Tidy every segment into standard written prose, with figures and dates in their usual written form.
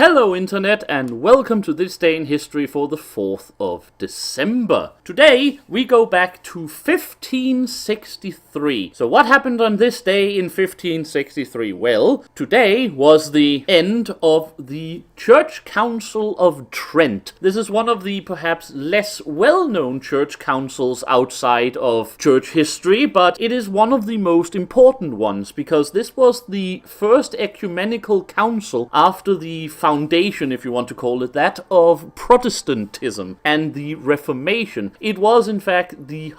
Hello Internet and welcome to this day in history for the 4th of December. Today we go back to 1563. So what happened on this day in 1563? Well, today was the end of the Church Council of Trent. This is one of the perhaps less well-known church councils outside of church history, but it is one of the most important ones because this was the first ecumenical council after the foundation, if you want to call it that, of Protestantism and the Reformation. It was in fact the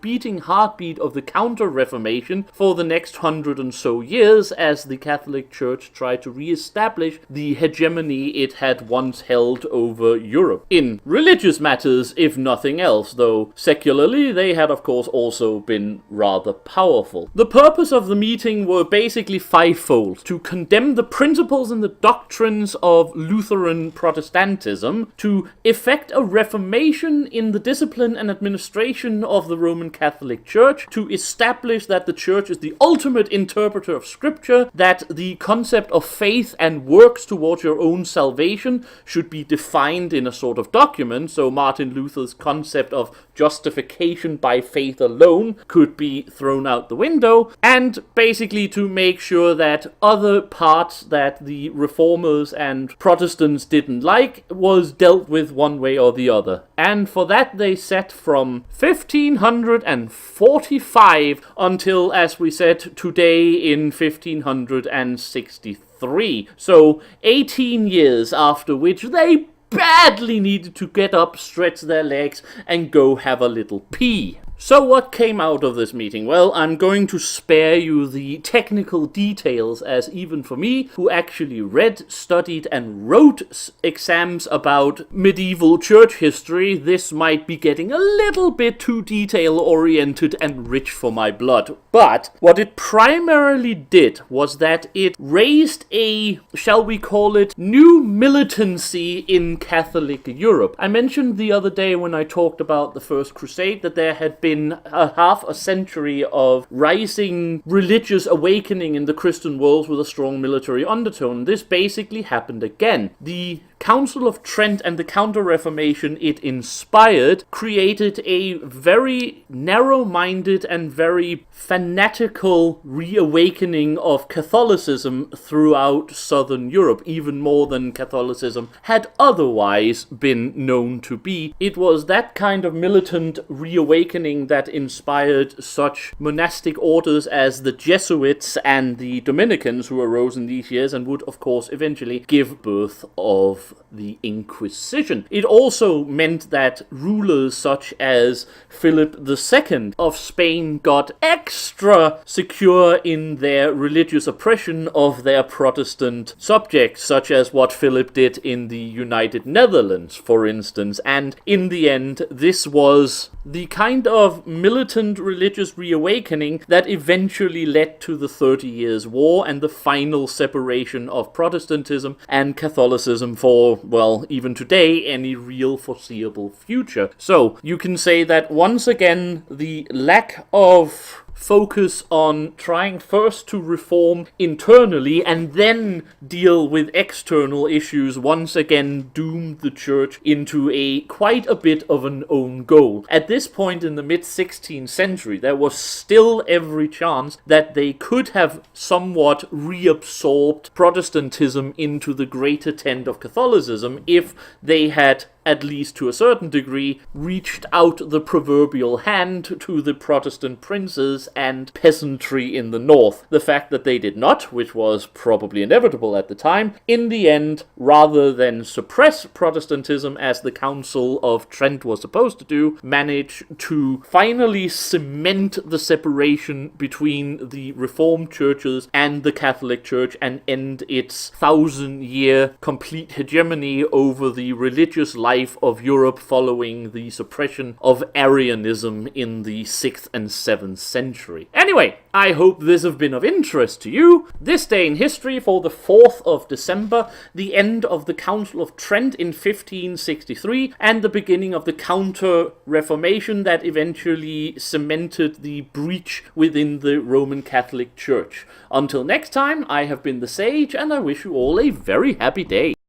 beating heartbeat of the Counter-Reformation for the next 100 and so years as the Catholic Church tried to re-establish the hegemony it had once held over Europe. In religious matters, if nothing else, though secularly they had of course also been rather powerful. The purpose of the meeting were basically fivefold: to condemn the principles and the doctrines of Lutheran Protestantism, to effect a reformation in the discipline and administration of the Roman Catholic Church, to establish that the Church is the ultimate interpreter of Scripture, that the concept of faith and works towards your own salvation should be defined in a sort of document, so Martin Luther's concept of justification by faith alone could be thrown out the window, and basically to make sure that other parts that the Reformers and Protestants didn't like was dealt with one way or the other. And for that they set from 1545 until, as we said, today in 1563. So 18 years, after which they badly needed to get up, stretch their legs, and go have a little pee. So what came out of this meeting? Well, I'm going to spare you the technical details, as even for me, who actually read, studied, and wrote exams about medieval church history, this might be getting a little bit too detail-oriented and rich for my blood. But what it primarily did was that it raised a, shall we call it, new militancy in Catholic Europe. I mentioned the other day when I talked about the First Crusade that there had been half a century of rising religious awakening in the Christian world with a strong military undertone. This basically happened again. The Council of Trent and the Counter-Reformation it inspired created a very narrow-minded and very fanatical reawakening of Catholicism throughout southern Europe, even more than Catholicism had otherwise been known to be. It was that kind of militant reawakening that inspired such monastic orders as the Jesuits and the Dominicans, who arose in these years and would of course eventually give birth of the Inquisition. It also meant that rulers such as Phillip II of Spain got extra secure in their religious oppression of their Protestant subjects, such as what Philip did in the United Netherlands, for instance. And in the end, this was the kind of militant religious reawakening that eventually led to the 30 Years' War and the final separation of Protestantism and Catholicism for, well, even today, any real foreseeable future. So, you can say that once again, the lack of focus on trying first to reform internally and then deal with external issues once again doomed the church into quite a bit of an own goal. At this point in the mid-16th century, there was still every chance that they could have somewhat reabsorbed Protestantism into the greater tent of Catholicism if they had, at least to a certain degree, reached out the proverbial hand to the Protestant princes and peasantry in the north. The fact that they did not, which was probably inevitable at the time, in the end, rather than suppress Protestantism as the Council of Trent was supposed to do, managed to finally cement the separation between the Reformed churches and the Catholic Church and end its 1,000-year complete hegemony over the religious life life of Europe following the suppression of Arianism in the 6th and 7th century. Anyway, I hope this has been of interest to you. This day in history, for the 4th of December, the end of the Council of Trent in 1563, and the beginning of the Counter-Reformation that eventually cemented the breach within the Roman Catholic Church. Until next time, I have been the Sage, and I wish you all a very happy day.